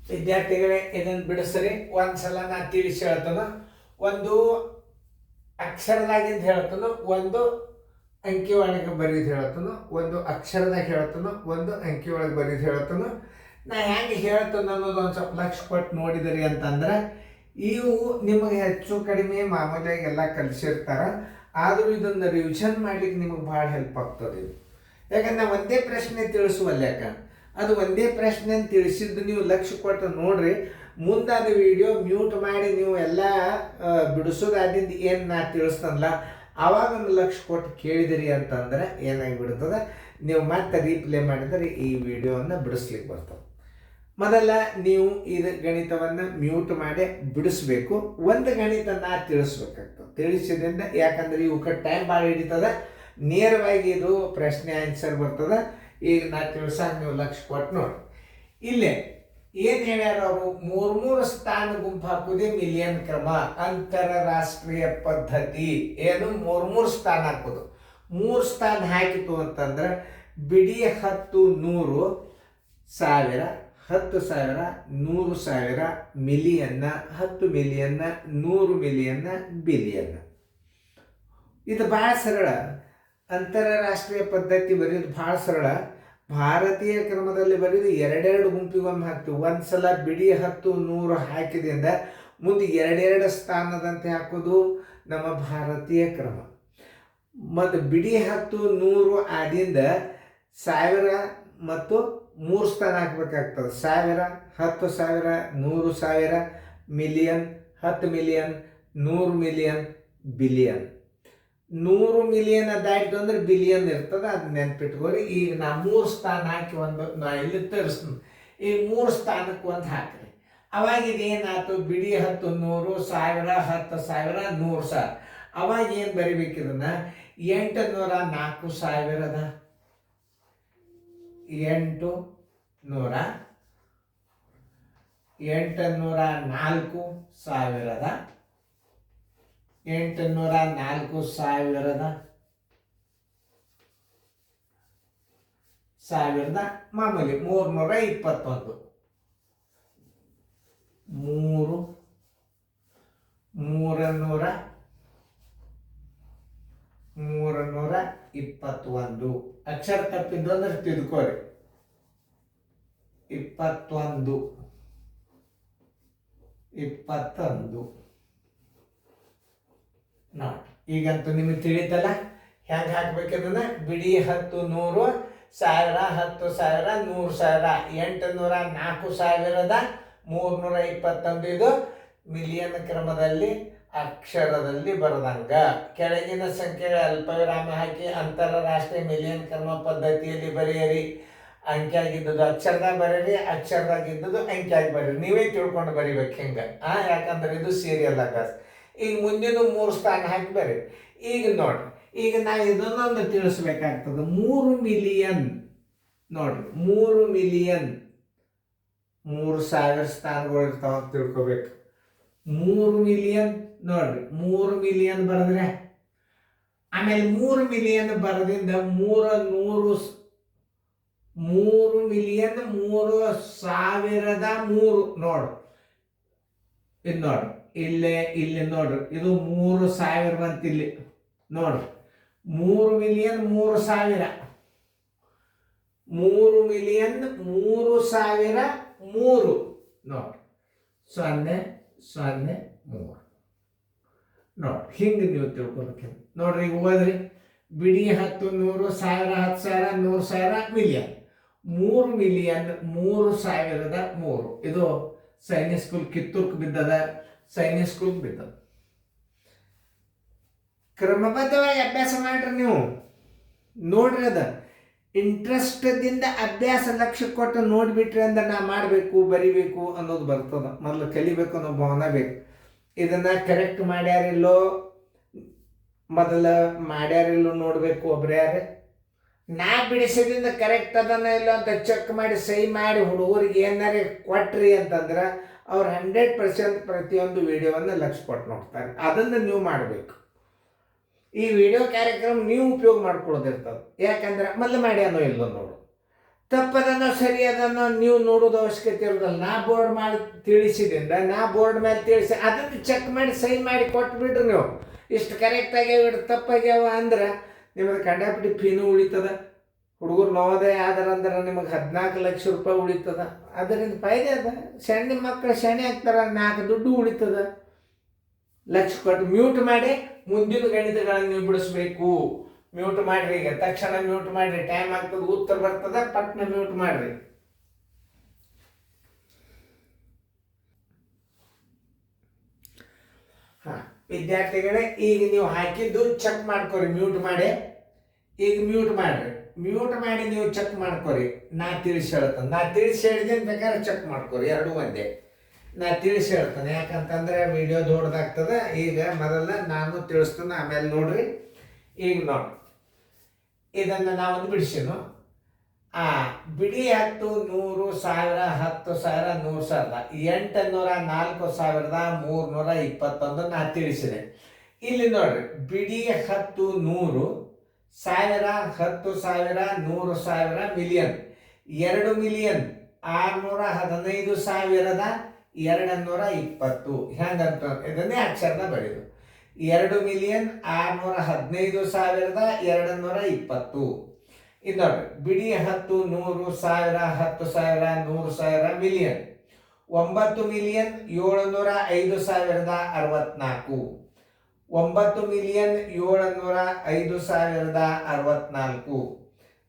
ವಿದ್ಯಾರ್ಥಿಗಳೇ ಇದನ್ನು ಬಿಡಿಸ್ರಿ. ಒಂದ್ಸಲ ನಾ ತಿಳಿಸಿ ಹೇಳ್ತಾನ, ಒಂದು ಅಕ್ಷರದಾಗಿಂದ ಹೇಳ್ತಾನು, ಒಂದು ಅಂಕಿ ಒಳಗೆ ಬರೀದು ಹೇಳ್ತಾನು, ಒಂದು ಅಕ್ಷರದಾಗ ಹೇಳ್ತಾನು, ಒಂದು ಅಂಕಿ ಒಳಗೆ ಬರೀದು ಹೇಳ್ತಾನು. ನಾ ಹೆಂಗೆ ಹೇಳ್ತಾನ ಅನ್ನೋದು ಒಂದು ಸ್ವಲ್ಪ ಲಕ್ಷ ಕೊಟ್ಟು ನೋಡಿದ್ರಿ ಅಂತಂದ್ರೆ ಇವು ನಿಮಗೆ ಹೆಚ್ಚು ಕಡಿಮೆ ಮಾಮೂಲಿಯಾಗಿ ಎಲ್ಲ ಕಲಿಸಿರ್ತಾರೆ. ಆದರೂ ಇದನ್ನು ರಿವಿಷನ್ ಮಾಡ್ಲಿಕ್ಕೆ ನಿಮಗೆ ಭಾಳ ಹೆಲ್ಪ್ ಆಗ್ತದೆ ಇದು. ಯಾಕಂದ್ರೆ ಒಂದೇ ಪ್ರಶ್ನೆ ತಿಳಿಸುವಲ್ಲ, ಅದು ಒಂದೇ ಪ್ರಶ್ನೆ ತಿಳಿಸಿದ್ದು ನೀವು ಲಕ್ಷ ಕೊಟ್ಟು ನೋಡ್ರಿ. ಮುಂದಾದ ವಿಡಿಯೋ ಮ್ಯೂಟ್ ಮಾಡಿ ನೀವು ಎಲ್ಲ ಬಿಡಿಸೋದಾದಿಂದ ಏನು ನಾ ತಿಳಿಸ್ತನಲ್ಲ ಆವಾಗ ಒಂದು ಲಕ್ಷ ಕೊಟ್ಟು ಕೇಳಿದಿರಿ ಅಂತಂದ್ರೆ ಏನಾಗಿಬಿಡ್ತದೆ, ನೀವು ಮತ್ತೆ ರೀಪ್ಲೇ ಮಾಡಿದರೆ ಈ ವಿಡಿಯೋವನ್ನು ಬಿಡಿಸ್ಲಿಕ್ಕೆ ಬರ್ತದೆ. ಮೊದಲ ನೀವು ಇದು ಗಣಿತವನ್ನು ಮ್ಯೂಟ್ ಮಾಡಿ ಬಿಡಿಸ್ಬೇಕು. ಒಂದು ಗಣಿತ ನಾ ತಿಳಿಸ್ಬೇಕಾಗ್ತದೆ. ತಿಳಿಸಿದ್ರಿಂದ ಯಾಕಂದ್ರೆ ಇವಕ್ಕೆ ಟೈಮ್ ಭಾಳ ಹಿಡಿತದೆ, ನೇರವಾಗಿ ಇದು ಪ್ರಶ್ನೆ ಆನ್ಸರ್ ಬರ್ತದೆ. ಈಗ ನಾ ತಿಳ್ಸಾಕ ನೀವು ಲಕ್ಷ ಕೊಟ್ಟು ನೋಡಿ. ಇಲ್ಲೇ ಏನು ಹೇಳ್ಯಾರ ಅವರು, ಮೂರು ಸ್ಥಾನ ಗುಂಪು ಹಾಕುವುದೇ ಮಿಲಿಯನ್ ಕ್ರಮ, ಅಂತಾರಾಷ್ಟ್ರೀಯ ಪದ್ಧತಿ. ಏನು ಮೂರು ಸ್ಥಾನ ಹಾಕೋದು. 3 ಸ್ಥಾನ ಹಾಕಿತು ಅಂತಂದ್ರೆ ಬಿಡಿ 10, 100, 1000, 10,000, 100,000, ಮಿಲಿಯನ್ನ, 10 ಮಿಲಿಯನ್ನ, 100 ಮಿಲಿಯನ್ನ, ಬಿಲಿಯನ್ನ. ಇದು ಭಾಳ ಸರಳ. ಅಂತಾರಾಷ್ಟ್ರೀಯ ಪದ್ಧತಿ ಬರೆಯೋದು ಭಾಳ ಸರಳ. ಭಾರತೀಯ ಕ್ರಮದಲ್ಲಿ ಬರೆಯೋದು ಎರಡೆರಡು ಗುಂಪಿಗೊಮ್ಮೆ ಹಾಕ್ತೀವಿ. ಒಂದು ಸಲ ಬಿಡಿ 10, 100 ಹಾಕಿದಿಂದ ಮುಂದೆ ಎರಡೆರಡು ಸ್ಥಾನದಂತೆ ಹಾಕೋದು ನಮ್ಮ ಭಾರತೀಯ ಕ್ರಮ. ಮತ್ತು ಬಿಡಿ 10, 100 ಆದಿಂದ 1000 ಮತ್ತು 3 ಸ್ಥಾನ ಹಾಕಬೇಕಾಗ್ತದೆ. 1000, 10,000, 100,000, million, 10 million, 100 million, billion. 100 million ದಾಟಿತು ಅಂದ್ರೆ ಬಿಲಿಯನ್ ಇರ್ತದೆ, ಅದು ನೆನ್ಪಿಟ್ಕೋರಿ. ಈಗ ನಾ 3 ಸ್ಥಾನ ಹಾಕಿ ನಾ ಇಲ್ಲಿ ತರಿಸ್ತೀನಿ. ಈ 3 ಸ್ಥಾನಕ್ಕೆ ಒಂದು ಹಾಕ್ರಿ. ಅವಾಗ ಇದೇನಾಯ್ತು, ಬಿಡಿ 10, 100, 1000, 10,000, 100,000. ಅವಾಗ ಏನು ಬರಿಬೇಕಿದನ್ನ 804,000 ಅದ. 804,000 ಅದ. 804,000 ಸಾವಿರದ ಮಾಮೂಲಿ 321. 321. ಅಕ್ಷರ ತಪ್ಪಿದ್ದು ಅಂದ್ರೆ ತಿದ್ಕೋರಿ. 21, 21 ನೋಡಿ. ಈಗಂತೂ ನಿಮಗೆ ತಿಳಿತಲ್ಲ ಹೆಂಗೆ ಹಾಕ್ಬೇಕದನ್ನ. ಬಿಡಿ 10, 100, 1000, 10,000, 100,000, 804,000, 321. ಇದು ಮಿಲಿಯನ್ ಕ್ರಮದಲ್ಲಿ ಅಕ್ಷರದಲ್ಲಿ ಬರದಂಗ ಕೆಳಗಿನ ಸಂಖ್ಯೆಗಳ ಅಲ್ಪವಿರಾಮ ಹಾಕಿ ಅಂತಾರಾಷ್ಟ್ರೀಯ ಮಿಲಿಯನ್ ಕ್ರಮ ಪದ್ಧತಿಯಲ್ಲಿ ಬರೆಯಿರಿ. ಅಂಕಿಯಾಗಿದ್ದದ್ದು ಅಕ್ಷರದಾಗ ಬರೀರಿ, ಅಕ್ಷರದಾಗಿದ್ದದ್ದು ಅಂಕಿಯಾಗಿ ಬರೀರಿ. ನೀವೇ ತಿಳ್ಕೊಂಡು ಬರಿಬೇಕು ಹಿಂಗೆ. ಯಾಕಂದ್ರೆ ಇದು ಸೀರಿಯಲ್ ಅಭ್ಯಾಸ. ಈಗ ಮುಂದಿನ 3 ಸ್ಥಾನ ಹಾಕಿ ಬರ್ರಿ. ಈಗ ನೋಡ್ರಿ, ಈಗ ನಾ ಇದನ್ನೊಂದು ತಿಳಿಸ್ಬೇಕಾಗ್ತದೆ. 3 ಮಿಲಿಯನ್ ನೋಡ್ರಿ, 3 ಮಿಲಿಯನ್ 3,000 ಸ್ಥಾನಗಳು ಇರ್ತಾವ ಅಂತ ತಿಳ್ಕೊಬೇಕು. 3 ಮಿಲಿಯನ್ ನೋಡ್ರಿ, 3 ಮಿಲಿಯನ್ ಬರೆದ್ರೆ ಆಮೇಲೆ 3 ಮಿಲಿಯನ್ ಬರದಿಂದ 3 ಮಿಲಿಯನ್ 3,000,3 ನೋಡ್ರಿ. ಇದು ನೋಡ್ರಿ, ಇಲ್ಲಿ ನೋಡ್ರಿ, ಇದು 3,000 ಬಂತ. ಇಲ್ಲಿ ನೋಡ್ರಿ, 3 ಮಿಲಿಯನ್ 3,000, 3 ಮಿಲಿಯನ್ 3,000,3 ನೋಡ್ರಿ. 0, 0, 3 ನೋಡ್ರಿ. ಹಿಂಗೆ ನೀವು ತಿಳ್ಕೊಬೇಕು ನೋಡ್ರಿ. ಈಗ ಓದ್ರಿ, ಬಿಡಿ 10, 100, 1000, 10,000, 100,000, ಮಿಲಿಯನ್. 3 ಮಿಲಿಯನ್ 3,000,3. ಇದು ಸೈನಿಕ್ ಸ್ಕೂಲ್ ಕಿತ್ತೂರ್ಗೆ ಬಿದ್ದದ, ಸೈನಿಕ್ ಸ್ಕೂಲ್ ಬಿದ್ದದ. ಕ್ರಮಬದ್ಧವಾಗಿ ಅಭ್ಯಾಸ ಮಾಡ್ರಿ ನೀವು. ನೋಡ್ರಿ, ಅದ ಇಂಟ್ರೆಸ್ಟ್ದಿಂದ ಅಭ್ಯಾಸ ಲಕ್ಷ್ಯ ಕೊಟ್ಟು ನೋಡ್ಬಿಟ್ರಿ ಅಂದ್ರೆ ನಾ ಮಾಡಬೇಕು, ಬರಿಬೇಕು ಅನ್ನೋದು ಬರ್ತದ. ಮೊದಲು ಕಲಿಬೇಕು ಅನ್ನೋ ಭಾವನೆ ಬೇಕು. ಇದನ್ನ ಕರೆಕ್ಟ್ ಮಾಡ್ಯಾರಿಲ್ಲೋ, ಮೊದಲ ಮಾಡ್ಯಾರಿಲ್ಲೋ ನೋಡಬೇಕು. ಒಬ್ರು ಯಾರು ನಾ ಬಿಡಿಸಿದಿಂದ ಕರೆಕ್ಟ್ ಅದನ್ನ ಇಲ್ಲ ಅಂತ ಚೆಕ್ ಮಾಡಿ ಸಹಿ ಮಾಡಿ ಹುಡುಗರಿಗೆ ಏನಾರು ಕೊಟ್ರಿ ಅಂತಂದ್ರೆ ಅವ್ರು 100% ಪ್ರತಿಯೊಂದು ವಿಡಿಯೋವನ್ನು ಲಕ್ಷ್ಯ ಕೊಟ್ಟು ನೋಡ್ತಾರೆ. ಅದನ್ನು ನೀವು ಮಾಡಬೇಕು. ಈ ವಿಡಿಯೋ ಕಾರ್ಯಕ್ರಮ ನೀವು ಉಪಯೋಗ ಮಾಡ್ಕೊಳ್ಳೋದಿರ್ತದೆ. ಯಾಕಂದ್ರೆ ಮೊದಲು ಮಾಡ್ಯಾನೋ ಇಲ್ಲೋ ನೋಡು. ತಪ್ಪದನೋ ಸರಿ ಅದನ್ನೋ ನೀವು ನೋಡೋದು ಅವಶ್ಯಕತೆ ಇರೋದಲ್ಲ. ನಾ ಬೋರ್ಡ್ ಮಾಡಿ ತಿಳಿಸಿದಿಂದ ನಾ ಬೋರ್ಡ್ ಮೇಲೆ ತಿಳಿಸಿ ಅದನ್ನು ಚೆಕ್ ಮಾಡಿ ಸೈನ್ ಮಾಡಿ ಕೊಟ್ಬಿಡ್ರಿ. ನೀವು ಇಷ್ಟು ಕರೆಕ್ಟ್ ಆಗ್ಯಾವ ಇಷ್ಟು ತಪ್ಪಾಗ್ಯಾವ ಅಂದ್ರೆ ನಿಮಗೆ ಕಂಡಾಪಟ್ಟಿ ಫೀನು ಉಳಿತದ. ಹುಡುಗರು ನವೋದಯ ಆದ್ರೆ ನಿಮಗೆ 14 ಲಕ್ಷ ರೂಪಾಯಿ ಉಳಿತದ. ಅದರಿಂದ ಫಾಯ್ದೆ ಅದ. ಸಣ್ಣ ಮಕ್ಕಳು ಶಣೆ ಆಗ್ತಾರ, 4 ದುಡ್ಡು ಉಳಿತದ. ಲಕ್ಷ ಕೊಟ್ಟು ಮ್ಯೂಟ್ ಮಾಡಿ ಮುಂದಿನ ಗಣಿತಗಳನ್ನು ನೀವು ಬಿಡಿಸ್ಬೇಕು. ಮ್ಯೂಟ್ ಮಾಡ್ರಿ, ಈಗ ತಕ್ಷಣ ಮ್ಯೂಟ್ ಮಾಡ್ರಿ. ಟೈಮ್ ಆಗ್ತದೆ, ಉತ್ತರ ಬರ್ತದ, ಪಟ್ನ ಮ್ಯೂಟ್ ಮಾಡ್ರಿ. ವಿದ್ಯಾರ್ಥಿಗಳೇ, ಈಗ ನೀವು ಹಾಕಿದ್ದು ಚೆಕ್ ಮಾಡ್ಕೊರಿ. ಮ್ಯೂಟ್ ಮಾಡಿ, ಈಗ ಮ್ಯೂಟ್ ಮಾಡ್ರಿ. ಮ್ಯೂಟ್ ಮಾಡಿ ನೀವು ಚೆಕ್ ಮಾಡ್ಕೊರಿ. ನಾ ತಿಳಿಸಿ ಹೇಳ್ತಾನೆ. ನಾ ತಿಳಿಸಿ ಹೇಳಿದ್ದೇನೆ, ಬೇಕಾದ್ರೆ ಚೆಕ್ ಮಾಡ್ಕೊರಿ. ಎರಡೂ ಒಂದೇ. ನಾ ತಿಳಿಸಿ ಹೇಳ್ತಾನೆ. ಯಾಕಂತಂದ್ರೆ ವಿಡಿಯೋ ದೊಡ್ಡದಾಗ್ತದೆ. ಈಗ ಮೊದಲ ನಾನು ತಿಳಿಸ್ತಾನೆ, ಆಮೇಲೆ ನೋಡ್ರಿ. ಈಗ ನೋಡಿ, ಇದನ್ನು ನಾವೊಂದು ಬಿಡಿಸಿನು. ಬಿಡಿ 10, 100, 1000, 10,000, 100,000, 804,321 ನಾ ತಿಳಿಸಿದೆ. ಇಲ್ಲಿ ನೋಡ್ರಿ, ಬಿಡಿ 10, 100, 1000, 10,000, 100,000, ಮಿಲಿಯನ್. 2,615,220. ಹೆಂಗಂತ ಇದನ್ನೇ ಅಕ್ಷರದ ಬರೆದು 2,615,220. ಇದು ನೋಡ್ರಿ, ಬಿಡಿ 10, 100, 1000, 10,000, 100,000, ಮಿಲಿಯನ್. 9,705,064. 9,705,064.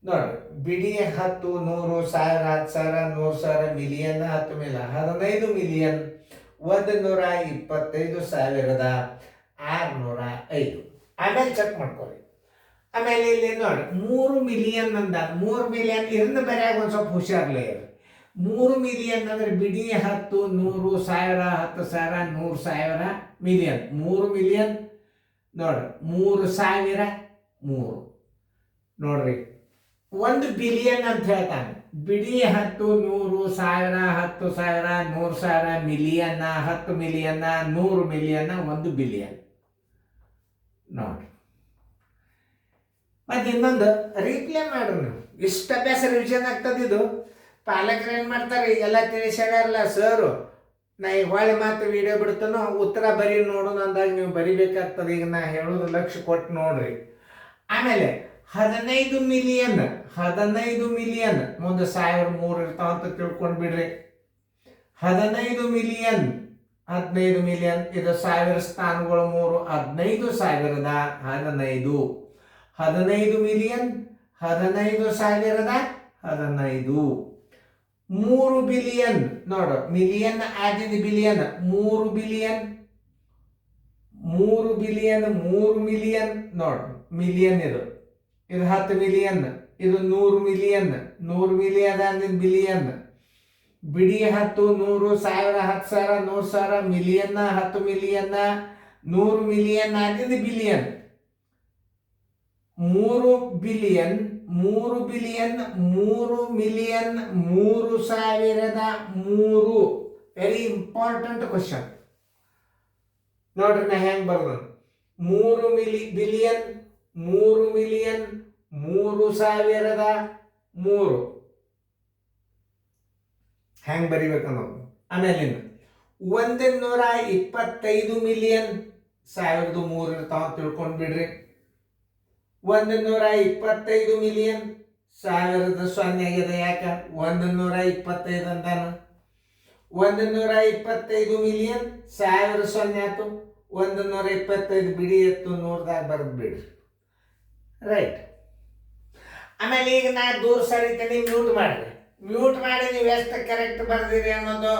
ನೋಡ್ರಿ, ಬಿಡಿ 10, 100, 1000, 10,000, 100,000, ಮಿಲಿಯನ್. 10 million 15 million 125,605. ಆಮೇಲೆ ಚೆಕ್ ಮಾಡ್ಕೊಳ್ಳಿ. ಆಮೇಲೆ ಇಲ್ಲಿ ನೋಡಿ 3 ಮಿಲಿಯನ್ ಅಂದ. 3 ಮಿಲಿಯನ್ ಇರಿಂದ ಬರೆಯಾಗ ಒಂದು ಸ್ವಲ್ಪ ಹುಷಾರ್ಲೇ ಇರಿ. 3 ಮಿಲಿಯನ್ ಅಂದ್ರೆ ಬಿಡಿ 10, 100, 1000, 10,000, 100,000, ಮಿಲಿಯನ್. 3 ಮಿಲಿಯನ್ ನೋಡ್ರಿ, 3,000, 3 ನೋಡ್ರಿ. 1 ಬಿಲಿಯನ್ ಅಂತ ಹೇಳ್ತಾನೆ. ಬಿಡಿ 10, 100, 1000, 10,000, 100,000, ಮಿಲಿಯನ್. 10 ಮಿಲಿಯನ್, 100 ಮಿಲಿಯನ್, 1 ಬಿಲಿಯನ್ ನೋಡ್ರಿ. ಮತ್ತೆ ಇನ್ನೊಂದು ರೀಪ್ಲೇ ಮಾಡ್ರಿ. ನೀವು ಇಷ್ಟು ಅಭ್ಯಾಸ ರಿವಿಷನ್ ಆಗ್ತದೆ. ಇದು ಪಾಲಕರು ಏನು ಮಾಡ್ತಾರೆ, ಎಲ್ಲ ತಿಳಿಸ್ಯಾರಲ್ಲ ಸರು, ನಾ ಈಗ ಹೊಳೆ ಮಾತು ವಿಡಿಯೋ ಬಿಡ್ತಾನೋ ಉತ್ತರ ಬರೀ ನೋಡೋಣ ಅಂದಾಗ ನೀವು ಬರಿಬೇಕಾಗ್ತದೆ. ಈಗ ನಾ ಹೇಳೋದು ಲಕ್ಷ್ಯ ಕೊಟ್ಟು ನೋಡ್ರಿ. ಆಮೇಲೆ 15 ಮಿಲಿಯನ್, 15 ಮಿಲಿಯನ್ ಮುಂದೆ 1,003 ಇರ್ತಾವ ಅಂತ ತಿಳ್ಕೊಂಡು ಬಿಡ್ರಿ. 15 ಮಿಲಿಯನ್, 15 ಮಿಲಿಯನ್, ಇದು 1000 ಸ್ಥಾನಗಳು 3, 15,015. 15 ಮಿಲಿಯನ್, 15,015. 3 ಬಿಲಿಯನ್ ನೋಡು, ಮಿಲಿಯನ್ ಆದಿದ್ದು ಬಿಲಿಯನ್. 3 ಬಿಲಿಯನ್, 3 ಬಿಲಿಯನ್, 3 ಮಿಲಿಯನ್ ನೋಡು, ಮಿಲಿಯನ್. ಇದು 10 ಮಿಲಿಯನ್, ಇದು 100 ಮಿಲಿಯನ್. 100 million ಅಂದಿದ್ದು billion. ಬಿಡಿ 10, 100, 1000, 10,000, 100,000, ಮಿಲಿಯನ್. 10 ಮಿಲಿಯನ್, 100 ಮಿಲಿಯನ್ ಆದಿದ್ದು billion. 3 billion, 3 billion, 3 million, 3,003. Very important question ನೋಡ್ರಿ. ನಾ ಹೆಂಗ್ ಬರ್ದು 3 ಬಿಲಿಯನ್, 3 ಮಿಲಿಯನ್, 3,003 ಹೆಂಗ್ ಬರಿಬೇಕನ್ನೋದು. ಆಮೇಲೆ 125 ಮಿಲಿಯನ್, 1,003 ಇರ್ತಾವ ತಿಳ್ಕೊಂಡ್ ಬಿಡ್ರಿ. 125 ಮಿಲಿಯನ್, 1,000 ಸೊನ್ನೆ ಆಗಿದೆ. ಯಾಕ 125 ಅಂತಾನ. 125 ಮಿಲಿಯನ್, 1,000 ಸೊನ್ನೆ ಆಯ್ತು. 125 ಬಿಡಿ ಎತ್ತು 100ದಾಗ ಬರೆದು ಬಿಡ್ರಿ. ರೈಟ್. ಆಮೇಲೆ ಈಗ ನಾ ದೂರ ಸರಿತೀನಿ, ಮ್ಯೂಟ್ ಮಾಡ್ರಿ. ಮ್ಯೂಟ್ ಮಾಡಿ ನೀವು ಎಷ್ಟು ಕರೆಕ್ಟ್ ಬರ್ದಿರಿ ಅನ್ನೋದು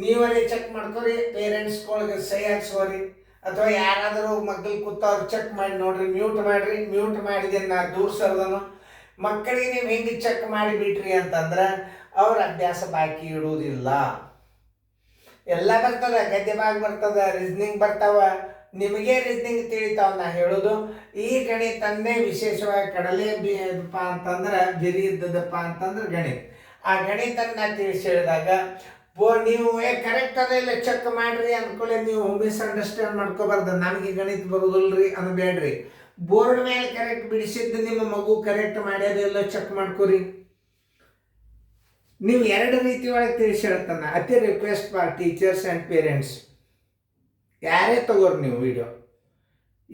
ನೀವರೇ ಚೆಕ್ ಮಾಡ್ಕೊರಿ. ಪೇರೆಂಟ್ಸ್ಗಳಿಗೆ ಸಹಿ ಹಾಕ್ಸೋರಿ, ಅಥವಾ ಯಾರಾದರೂ ಮಕ್ಕಳು ಕೂತವ್ರು ಚೆಕ್ ಮಾಡಿ ನೋಡ್ರಿ. ಮ್ಯೂಟ್ ಮಾಡ್ರಿ. ಮ್ಯೂಟ್ ಮಾಡಿದ್ದೇನೆ ನಾ ದೂರ ಸರ್ದನು. ಮಕ್ಕಳಿಗೆ ನೀವು ಹೆಂಗೆ ಚೆಕ್ ಮಾಡಿಬಿಟ್ರಿ ಅಂತಂದ್ರೆ ಅವ್ರ ಅಭ್ಯಾಸ ಬಾಕಿ ಇಡುವುದಿಲ್ಲ. ಎಲ್ಲ ಬರ್ತದ, ಗದ್ಯ ಭಾಗ ಬರ್ತದ, ರೀಸ್ನಿಂಗ್ ಬರ್ತಾವ. ನಿಮಗೆ ರೀಸ್ನಿಂಗ್ ತಿಳಿತಾವ. ನಾ ಹೇಳೋದು ಈ ಗಣಿತನ್ನೇ ವಿಶೇಷವಾಗಿ ಕಡಲೆ ಇದಪ್ಪ ಅಂತಂದ್ರೆ ಬಿರಿ ಇದ್ದದಪ್ಪ ಅಂತಂದ್ರೆ ಗಣಿತ. ಆ ಗಣಿತನ್ನ ತಿಳಿಸಿ ಹೇಳಿದಾಗ ನೀವು ಕರೆಕ್ಟ್ ಅದ ಇಲ್ಲ ಚೆಕ್ ಮಾಡ್ರಿ ಅಂದ್ಕೊಳ್ಳಿ. ನೀವು ಮಿಸ್ಅಂಡರ್ಸ್ಟ್ಯಾಂಡ್ ಮಾಡ್ಕೋಬಾರ್ದು. ನಮಗೆ ಗಣಿತ ಬರೋದಿಲ್ರಿ ಅನ್ಬೇಡ್ರಿ. ಬೋರ್ಡ್ ಮೇಲೆ ಕರೆಕ್ಟ್ ಬಿಡಿಸಿದ್ದು ನಿಮ್ಮ ಮಗು ಕರೆಕ್ಟ್ ಮಾಡ್ಯಾದ ಎಲ್ಲ ಚೆಕ್ ಮಾಡ್ಕೊರಿ. ನೀವು ಎರಡು ರೀತಿ ಒಳಗೆ ತಿಳಿಸಿ ಹೇಳ್ತಾನೆ. ಅತಿ request for teachers and parents, ಯಾರೇ ತಗೋರಿ ನೀವು ವಿಡಿಯೋ,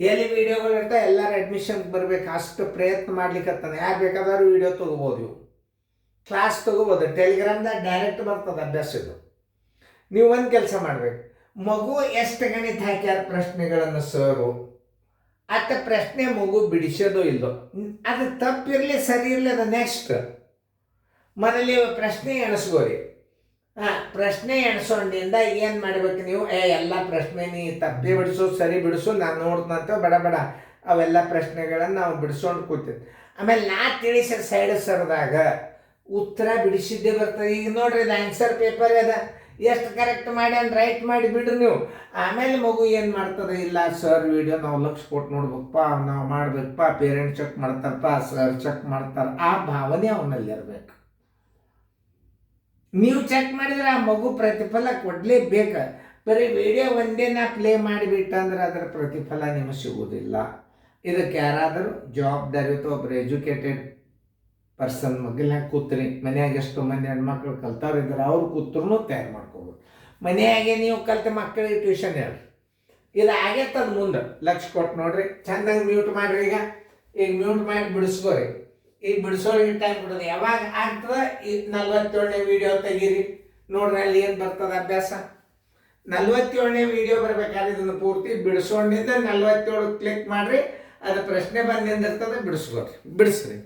ಎಲ್ಲಿ ವಿಡಿಯೋಗಳು ಇರ್ತಾವೆ ಎಲ್ಲರೂ ಅಡ್ಮಿಷನ್ಗೆ ಬರ್ಬೇಕು ಅಷ್ಟು ಪ್ರಯತ್ನ ಮಾಡ್ಲಿಕ್ಕತ್ತಾನೆ. ಯಾರು ಬೇಕಾದರೂ ವಿಡಿಯೋ ತೊಗೋಬೋದು, ಇವು ಕ್ಲಾಸ್ ತೊಗೋಬೋದು, ಟೆಲಿಗ್ರಾಮ್ದಾಗ ಡೈರೆಕ್ಟ್ ಬರ್ತದೆ ಅಭ್ಯಾಸದ್ದು. ನೀವು ಒಂದು ಕೆಲಸ ಮಾಡಬೇಕು, ಮಗು ಎಷ್ಟು ಗಣಿತ ಹಾಕ್ಯಾರ ಪ್ರಶ್ನೆಗಳನ್ನು ಸರು, ಅತ್ತ ಪ್ರಶ್ನೆ ಮಗು ಬಿಡಿಸೋದು ಇಲ್ಲೋ, ಅದು ತಪ್ಪಿರಲಿ ಸರಿ ಇರಲಿ, ಅದು ನೆಕ್ಸ್ಟ್ ಮೊದಲೇ ಪ್ರಶ್ನೆ ಎಣಿಸ್ಕೋರಿ. ಪ್ರಶ್ನೆ ಎಣಿಸೋದ್ರಿಂದ ಏನು ಮಾಡ್ಬೇಕು ನೀವು, ಎಲ್ಲ ಪ್ರಶ್ನೆ ನೀ ತಪ್ಪೇ ಬಿಡಿಸು ಸರಿ ಬಿಡಿಸು ನಾನು ನೋಡ್ದಂತ ಬಡ ಬಡ ಅವೆಲ್ಲ ಪ್ರಶ್ನೆಗಳನ್ನು ನಾವು ಬಿಡಿಸ್ಕೊಂಡು ಕೂತಿದ್ದೆ. ಆಮೇಲೆ ನಾ ತಿಳಿಸಿದ ಸೈಡ್ ಸರ್ದಾಗ ಉತ್ತರ ಬಿಡಿಸಿದ್ದೇ ಬರ್ತದೆ. ಈಗ ನೋಡ್ರಿ ಇದು ಆನ್ಸರ್ ಪೇಪರ್ ಅದ, ಎಷ್ಟು ಕರೆಕ್ಟ್ ಮಾಡ್ಯಾನ ರೈಟ್ ಮಾಡಿ ಬಿಡ್ರಿ ನೀವು. ಆಮೇಲೆ ಮಗು ಏನು ಮಾಡ್ತದೆ, ಇಲ್ಲ ಸರ್ ವಿಡಿಯೋ ನಾವು ಲಕ್ಷ ಕೊಟ್ಟು ನೋಡ್ಬೇಕಪ್ಪ, ನಾವು ಮಾಡ್ಬೇಕಪ್ಪ, ಪೇರೆಂಟ್ಸ್ ಚೆಕ್ ಮಾಡ್ತಾರಪ್ಪ, ಸರ್ ಚೆಕ್ ಮಾಡ್ತಾರೆ, ಆ ಭಾವನೆ ಅವನಲ್ಲಿ ಇರಬೇಕು. ನೀವು ಚೆಕ್ ಮಾಡಿದ್ರೆ ಆ ಮಗು ಪ್ರತಿಫಲ ಕೊಡಲೇಬೇಕು. ಬರೀ ವಿಡಿಯೋ ಒಂದೇ ನಾ ಪ್ಲೇ ಮಾಡಿಬಿಟ್ಟಂದ್ರೆ ಅದರ ಪ್ರತಿಫಲ ನಿಮಗೆ ಸಿಗೋದಿಲ್ಲ. ಇದಕ್ಕೆ ಯಾರಾದರೂ ಜವಾಬ್ದಾರಿಯುತ ಒಬ್ಬರು ಎಜುಕೇಟೆಡ್ ಪರ್ಸನ್ ಮಗಲ್ನಾಗ ಕೂತ್ರಿ, ಮನ್ಯಾಗ ಎಷ್ಟು ಮಂದಿ ಹೆಣ್ಮಕ್ಳು ಕಲ್ತವ್ರು ಇದ್ದಾರೆ ಅವ್ರು ಕೂತ್ರೂ ತಯಾರು ಮಾಡ್ಕೋಬೋದು. ಮನೆಯಾಗೆ ನೀವು ಕಲ್ತ ಮಕ್ಕಳಿಗೆ ಟ್ಯೂಷನ್ ಹೇಳ್ರಿ, ಇದು ಆಗೈತದ ಮುಂದೆ ಲಕ್ಷ ಕೊಟ್ಟು ನೋಡ್ರಿ. ಚೆಂದಾಗಿ ಮ್ಯೂಟ್ ಮಾಡಿರಿ. ಈಗ ಮ್ಯೂಟ್ ಮಾಡಿ ಬಿಡಿಸ್ಕೋರಿ. ಈಗ ಬಿಡಿಸೋರಿಗೆ ಟೈಮ್ ಕೊಡೋದು ಯಾವಾಗ ಆಗ್ತದೆ, ಈ 47ನೇ ವಿಡಿಯೋ ತೆಗೀರಿ, ನೋಡ್ರಿ ಅಲ್ಲಿ ಏನು ಬರ್ತದೆ ಅಭ್ಯಾಸ. 47ನೇ ವಿಡಿಯೋ ಬರ್ಬೇಕಾದ್ರೆ ಇದನ್ನು ಪೂರ್ತಿ ಬಿಡಿಸೋಣಿಂದ 47 ಕ್ಲಿಕ್ ಮಾಡಿರಿ, ಅದು ಪ್ರಶ್ನೆ ಬಂದು ನಿಂದಿರ್ತದೆ, ಬಿಡಿಸ್ರಿ.